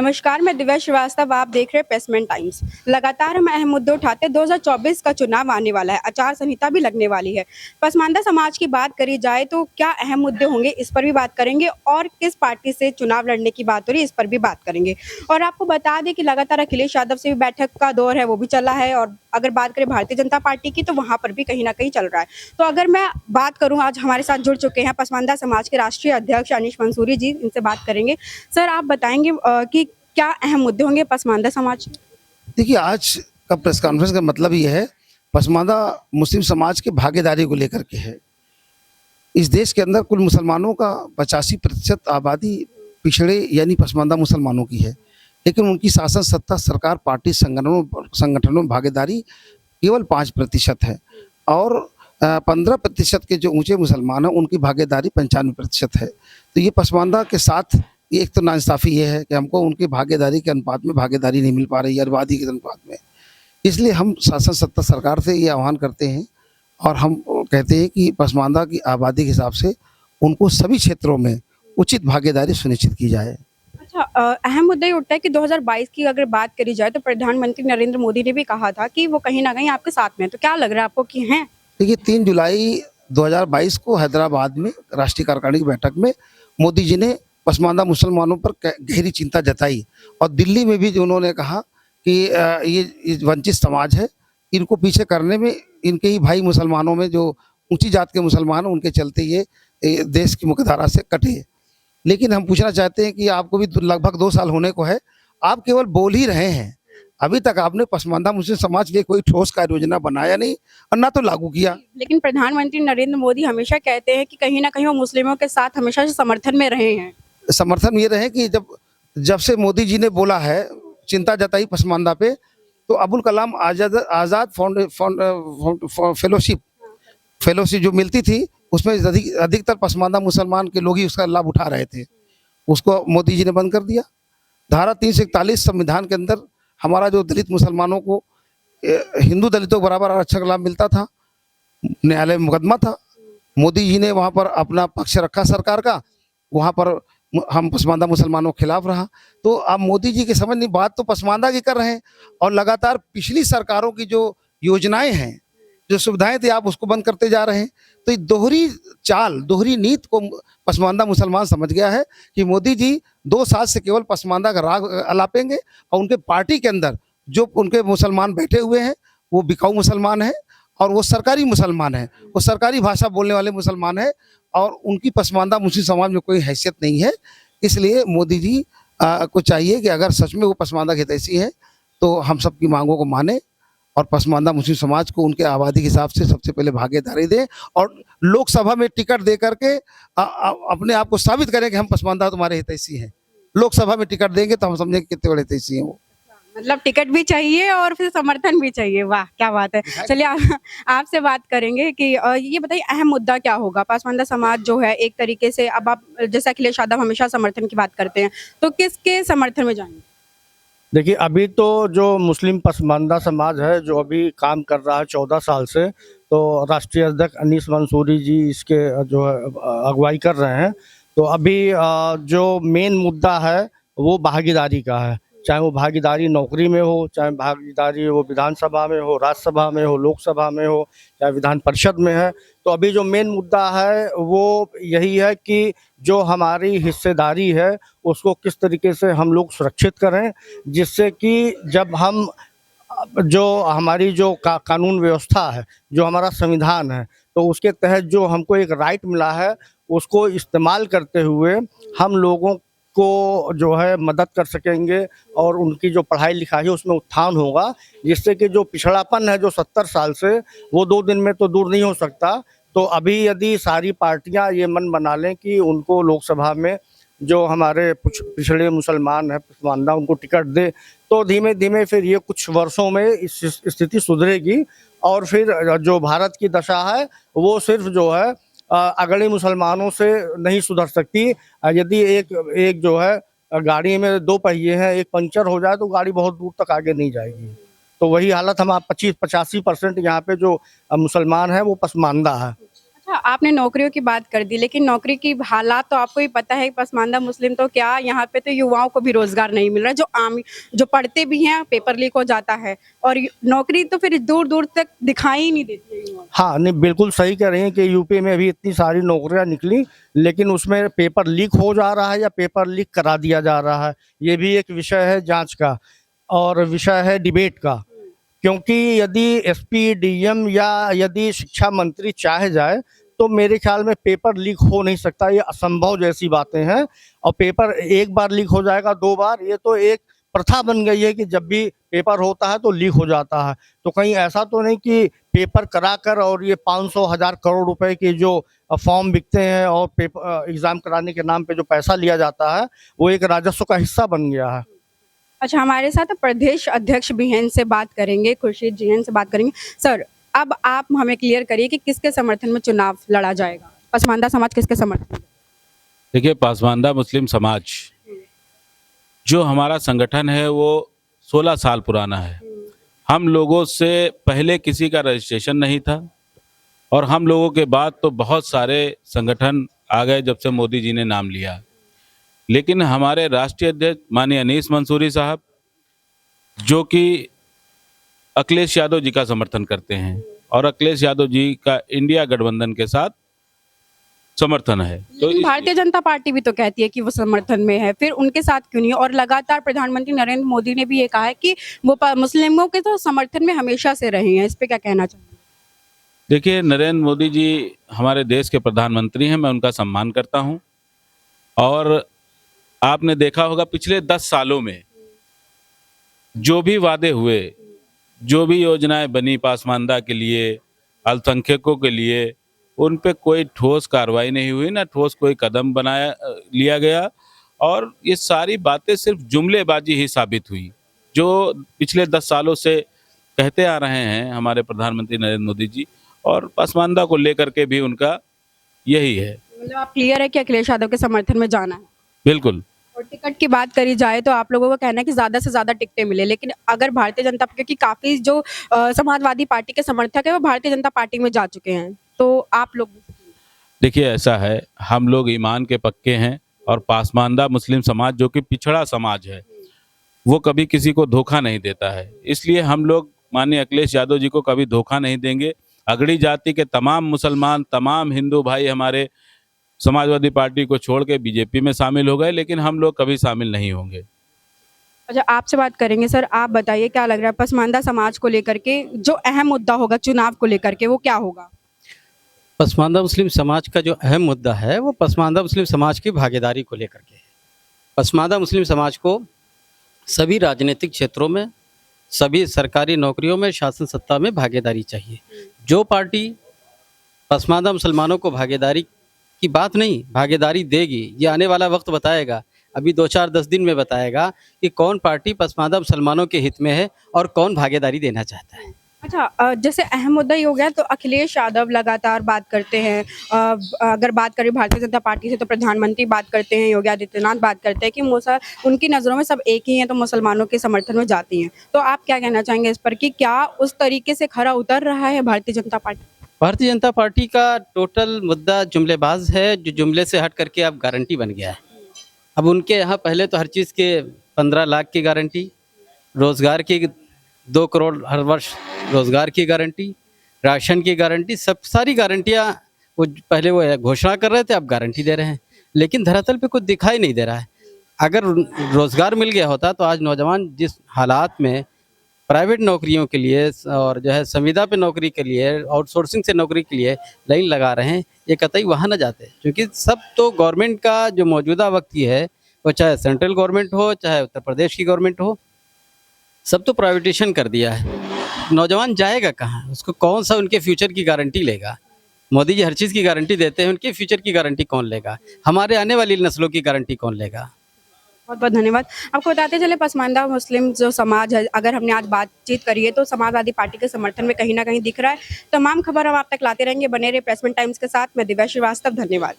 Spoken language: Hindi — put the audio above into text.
नमस्कार, मैं दिव्या श्रीवास्तव। आप देख रहे हैं प्रेसमेंट टाइम्स। लगातार हम अहम मुद्दे उठाते हैं। 2024 का चुनाव आने वाला है, आचार संहिता भी लगने वाली है। पसमानदा समाज की बात करी जाए तो क्या अहम मुद्दे होंगे, इस पर भी बात करेंगे और किस पार्टी से चुनाव लड़ने की बात हो रही है, इस पर भी बात करेंगे। और आपको बता दें कि लगातार अखिलेश यादव से भी बैठक का दौर है, वो भी चला है। और अगर बात करें भारतीय जनता पार्टी की, तो वहाँ पर भी कहीं ना कहीं चल रहा है। तो अगर मैं बात करूँ, आज हमारे साथ जुड़ चुके हैं पसमानदा समाज के राष्ट्रीय अध्यक्ष अनीश मंसूरी जी, इनसे बात करेंगे। सर, आप बताएंगे कि क्या अहम मुद्दे होंगे पसमानदा समाज में? देखिए, आज का प्रेस कॉन्फ्रेंस का मतलब ये है, पसमानदा मुस्लिम समाज की भागीदारी को लेकर के है। इस देश के अंदर कुल मुसलमानों का 85% आबादी पिछड़े यानी पसमानदा मुसलमानों की है, लेकिन उनकी शासन सत्ता, सरकार, पार्टी, संगठनों में भागीदारी केवल 5% है और 15% के जो ऊंचे मुसलमान हैं उनकी भागीदारी 95% है। तो ये पसमानदा के साथ ये एक तो नाइंसाफ़ी ये है कि हमको उनकी भागीदारी के अनुपात में भागीदारी नहीं मिल पा रही है, आबादी के अनुपात में। इसलिए हम शासन सत्ता सरकार से ये आह्वान करते हैं और हम कहते हैं कि पसमानदा की आबादी के हिसाब से उनको सभी क्षेत्रों में उचित भागीदारी सुनिश्चित की जाए। अच्छा, अहम मुद्दा ये उठता है कि 2022 की अगर बात करी जाए तो प्रधानमंत्री नरेंद्र मोदी ने भी कहा था कि वो कहीं ना कहीं आपके साथ में है। तो क्या लग रहा है आपको कि हैं? देखिए, 3 जुलाई 2022 को हैदराबाद में राष्ट्रीय कार्यकारिणी की बैठक में मोदी जी ने पसमानदा मुसलमानों पर गहरी चिंता जताई और दिल्ली में भी उन्होंने कहा कि ये वंचित समाज है, इनको पीछे करने में इनके ही भाई मुसलमानों में जो ऊंची जात के मुसलमान हैं उनके चलते ये देश की मुख्यधारा से कटे। लेकिन हम पूछना चाहते हैं कि आपको भी लगभग 2 साल होने को है, आप केवल बोल ही रहे हैं। अभी तक आपने पसमानदा मुस्लिम समाज के लिए कोई ठोस कार्य योजना बनाया नहीं और ना तो लागू किया। लेकिन प्रधानमंत्री नरेंद्र मोदी हमेशा कहते हैं कि कहीं ना कहीं वो मुस्लिमों के साथ हमेशा से समर्थन में रहे हैं। समर्थन ये रहे कि जब जब से मोदी जी ने बोला है, चिंता जताई पसमानदा पे, तो अबुल कलाम आज़ाद फेलोशिप फेलोशिप जो मिलती थी उसमें अधिकतर पसमानदा मुसलमान के लोग ही उसका लाभ उठा रहे थे। उसको मोदी जी ने बंद कर दिया। धारा 341 संविधान के अंदर हमारा जो दलित मुसलमानों को हिंदू दलितों को बराबर आरक्षण का लाभ मिलता था, न्यायालय में मुकदमा था, मोदी जी ने वहाँ पर अपना पक्ष रखा सरकार का, वहाँ पर हम पसमानदा मुसलमानों के खिलाफ रहा। तो अब मोदी जी की समझ नहीं, बात तो पसमानदा की कर रहे हैं और लगातार पिछली सरकारों की जो योजनाएं हैं, जो सुविधाएं थी, आप उसको बंद करते जा रहे हैं। तो ये दोहरी चाल, दोहरी नीति को पसमानदा मुसलमान समझ गया है कि मोदी जी 2 साल से केवल पसमानदा का राग अलापेंगे और उनके पार्टी के अंदर जो उनके मुसलमान बैठे हुए हैं वो बिकाऊ मुसलमान हैं और वो सरकारी मुसलमान हैं, वो सरकारी भाषा बोलने वाले मुसलमान हैं और उनकी पसमानदा मुस्लिम समाज में कोई हैसियत नहीं है। इसलिए मोदी जी को चाहिए कि अगर सच में वो पसमानदा के हितैषी हैं तो हम सबकी मांगों को माने और पसमानदा मुस्लिम समाज को उनके आबादी के हिसाब से सबसे पहले भागीदारी दें और लोकसभा में टिकट दे करके अपने आप को साबित करें कि हम पसमानदा तुम्हारे हितैषी हैं। लोकसभा में टिकट देंगे तो हम समझेंगे कितने बड़े हितैषी हैं वो। मतलब टिकट भी चाहिए और फिर समर्थन भी चाहिए। वाह, क्या बात है। चलिए, आपसे बात करेंगे कि ये बताइए अहम मुद्दा क्या होगा? पसमानदा समाज जो है एक तरीके से, अब आप जैसे अखिलेश यादव हमेशा समर्थन की बात करते हैं, तो किसके समर्थन में जाएंगे? देखिए, अभी तो जो मुस्लिम पसमानदा समाज है जो अभी काम कर रहा है 14 साल से, तो राष्ट्रीय अध्यक्ष अनीस मंसूरी जी इसके जो है अगुवाई कर रहे हैं। तो अभी जो मेन मुद्दा है वो भागीदारी का है, चाहे वो भागीदारी नौकरी में हो, चाहे भागीदारी वो विधानसभा में हो, राज्यसभा में हो, लोकसभा में हो, चाहे विधान परिषद में है। तो अभी जो मेन मुद्दा है वो यही है कि जो हमारी हिस्सेदारी है उसको किस तरीके से हम लोग सुरक्षित करें, जिससे कि जब हम जो हमारी जो कानून व्यवस्था है, जो हमारा संविधान है, तो उसके तहत जो हमको एक राइट मिला है उसको इस्तेमाल करते हुए हम लोगों को जो है मदद कर सकेंगे और उनकी जो पढ़ाई लिखाई है उसमें उत्थान होगा, जिससे कि जो पिछड़ापन है जो 70 साल से, वो 2 दिन में तो दूर नहीं हो सकता। तो अभी यदि सारी पार्टियां ये मन बना लें कि उनको लोकसभा में जो हमारे पिछड़े मुसलमान हैं पसमानदा, उनको टिकट दे, तो धीमे धीमे फिर ये कुछ वर्षों में इस स्थिति सुधरेगी और फिर जो भारत की दशा है वो सिर्फ जो है अगड़े मुसलमानों से नहीं सुधर सकती। यदि एक जो है गाड़ी में 2 पहिए हैं, एक पंचर हो जाए तो गाड़ी बहुत दूर तक आगे नहीं जाएगी। तो वही हालत हम 25-85% यहाँ पे जो मुसलमान हैं वो पसमानदा है। अच्छा, आपने नौकरियों की बात कर दी, लेकिन नौकरी की हालात तो आपको ही पता है, पसमानदा मुस्लिम तो क्या, यहाँ पे तो युवाओं को भी रोजगार नहीं मिल रहा, जो पढ़ते भी हैं पेपर लीक हो जाता है, और नौकरी तो फिर दूर दूर तक दिखाई ही नहीं देती है युवाओं को। हाँ, नहीं बिल्कुल सही कह रही हैं कि यूपी में भी इतनी सारी नौकरियां निकली, लेकिन उसमें पेपर लीक हो जा रहा है या पेपर लीक करा दिया जा रहा है, ये भी एक विषय है जांच का और विषय है डिबेट का। क्योंकि यदि एसपी, डीएम या यदि शिक्षा मंत्री चाहे जाए तो मेरे ख्याल में पेपर लीक हो नहीं सकता, ये असंभव जैसी बातें हैं। और पेपर एक बार लीक हो जाएगा, 2 बार, ये तो एक प्रथा बन गई है कि जब भी पेपर होता है तो लीक हो जाता है। तो कहीं ऐसा तो नहीं कि पेपर कराकर और ये 500 हज़ार करोड़ रुपए के जो फॉर्म बिकते हैं और पेपर एग्जाम कराने के नाम पे जो पैसा लिया जाता है वो एक राजस्व का हिस्सा बन गया है। अच्छा, हमारे साथ प्रदेश अध्यक्ष भी हैं, इनसे बात करेंगे, खुर्शीद जी हैं, इनसे बात करेंगे। सर, अब आप हमें क्लियर करिए कि किसके समर्थन में चुनाव लड़ा जाएगा? पसमानदा समाज किसके समर्थन में? देखिए, पासमानदा मुस्लिम समाज जो हमारा संगठन है वो 16 साल पुराना है। हम लोगों से पहले किसी का रजिस्ट्रेशन नहीं था और हम लोगों के बाद तो बहुत सारे संगठन आ गए जब से मोदी जी ने नाम लिया। लेकिन हमारे राष्ट्रीय अध्यक्ष माननीय अनीस मंसूरी साहब, जो कि अखिलेश यादव जी का समर्थन करते हैं और अखिलेश यादव जी का इंडिया गठबंधन के साथ समर्थन है, तो लेकिन भारतीय जनता पार्टी भी तो कहती है कि वो समर्थन में है, फिर उनके साथ क्यों नहीं? और लगातार प्रधानमंत्री नरेंद्र मोदी ने भी ये कहा है कि वो मुस्लिमों के तो समर्थन में हमेशा से रहे हैं। इस पे क्या कहना चाहिए? देखिए, नरेंद्र मोदी जी हमारे देश के प्रधानमंत्री हैं, मैं उनका सम्मान करता हूं। और आपने देखा होगा पिछले 10 सालों में जो भी वादे हुए, जो भी योजनाएं बनी पासमानदा के लिए, अल्पसंख्यकों के लिए, उन पे कोई ठोस कार्रवाई नहीं हुई, ना ठोस कोई कदम लिया गया। और ये सारी बातें सिर्फ जुमलेबाजी ही साबित हुई, जो पिछले 10 सालों से कहते आ रहे हैं हमारे प्रधानमंत्री नरेंद्र मोदी जी। और पासमानदा को लेकर के भी उनका यही है। मतलब आप क्लियर है कि अखिलेश यादव के समर्थन में जाना है? बिल्कुल। और टिकट की बात करी जाए तो आप लोगों का कहना है कि ज़्यादा से ज़्यादा टिकटें मिले, लेकिन अगर भारतीय जनता, क्योंकि काफ़ी जो समाजवादी पार्टी के समर्थक है वो भारतीय जनता पार्टी में जा चुके हैं, तो आप लोग? देखिए, ऐसा है, हम लोग ईमान के पक्के हैं और पासमानदा मुस्लिम समाज जो कि पिछड़ा समाज है, वो कभी किसी को धोखा नहीं देता है। इसलिए हम लोग माननीय अखिलेश यादव जी को कभी धोखा नहीं देंगे। अगड़ी जाति के तमाम मुसलमान, तमाम हिंदू भाई हमारे समाजवादी पार्टी को छोड़ के बीजेपी में शामिल हो गए, लेकिन हम लोग कभी शामिल नहीं होंगे। अच्छा, आपसे बात करेंगे। सर, आप बताइए क्या लग रहा है पसमानदा समाज को लेकर के जो अहम मुद्दा होगा चुनाव को लेकर के, वो क्या होगा? पसमानदा मुस्लिम समाज का जो अहम मुद्दा है वो पसमानदा मुस्लिम समाज की भागीदारी को लेकर के है। पसमानदा मुस्लिम समाज को सभी राजनीतिक क्षेत्रों में, सभी सरकारी नौकरियों में, शासन सत्ता में भागीदारी चाहिए। जो पार्टी पसमानदा मुसलमानों को भागीदारी की बात नहीं, भागीदारी देगी, ये आने वाला वक्त बताएगा। अभी 2-4-10 दिन में बताएगा कि कौन पार्टी पसमानदा मुसलमानों के हित में है और कौन भागीदारी देना चाहता है। अच्छा, जैसे अहम मुद्दा ही हो गया, तो अखिलेश यादव लगातार बात करते हैं। अगर बात करें भारतीय जनता पार्टी से तो प्रधानमंत्री बात करते हैं, योगी आदित्यनाथ बात करते हैं कि उनकी नज़रों में सब एक ही हैं, तो मुसलमानों के समर्थन में जाती हैं। तो आप क्या कहना चाहेंगे इस पर कि क्या उस तरीके से खरा उतर रहा है भारतीय जनता पार्टी? भारतीय जनता पार्टी का टोटल मुद्दा जुमलेबाज है, जो जुमले से हट करके अब गारंटी बन गया है। अब उनके यहाँ पहले तो हर चीज़ के 15 लाख की गारंटी, रोज़गार की 2 करोड़ हर वर्ष रोज़गार की गारंटी, राशन की गारंटी, सब सारी गारंटियाँ वो पहले वो घोषणा कर रहे थे, अब गारंटी दे रहे हैं, लेकिन धरातल पे कुछ दिखाई नहीं दे रहा है। अगर रोज़गार मिल गया होता तो आज नौजवान जिस हालात में प्राइवेट नौकरियों के लिए और जो है संविदा पे नौकरी के लिए, आउटसोर्सिंग से नौकरी के लिए लाइन लगा रहे हैं, ये कतई वहाँ न जाते। क्योंकि सब तो गवर्नमेंट का जो मौजूदा वक्त ही है, वो चाहे सेंट्रल गवर्नमेंट हो, चाहे उत्तर प्रदेश की गवर्नमेंट हो, सब तो प्राइवेटेशन कर दिया है। नौजवान जाएगा कहाँ? उसको कौन सा उनके फ्यूचर की गारंटी लेगा? मोदी जी हर चीज़ की गारंटी देते हैं, उनके फ्यूचर की गारंटी कौन लेगा? हमारे आने वाली नस्लों की गारंटी कौन लेगा? बहुत बहुत धन्यवाद। आपको बताते चले पसमानदा मुस्लिम जो समाज है, अगर हमने आज बातचीत करी है तो समाजवादी पार्टी के समर्थन में कहीं ना कहीं दिख रहा है। तमाम खबर हम आप तक लाते रहेंगे। बने रहे प्रेसमेंट टाइम्स के साथ। मैं दिव्या श्रीवास्तव, धन्यवाद।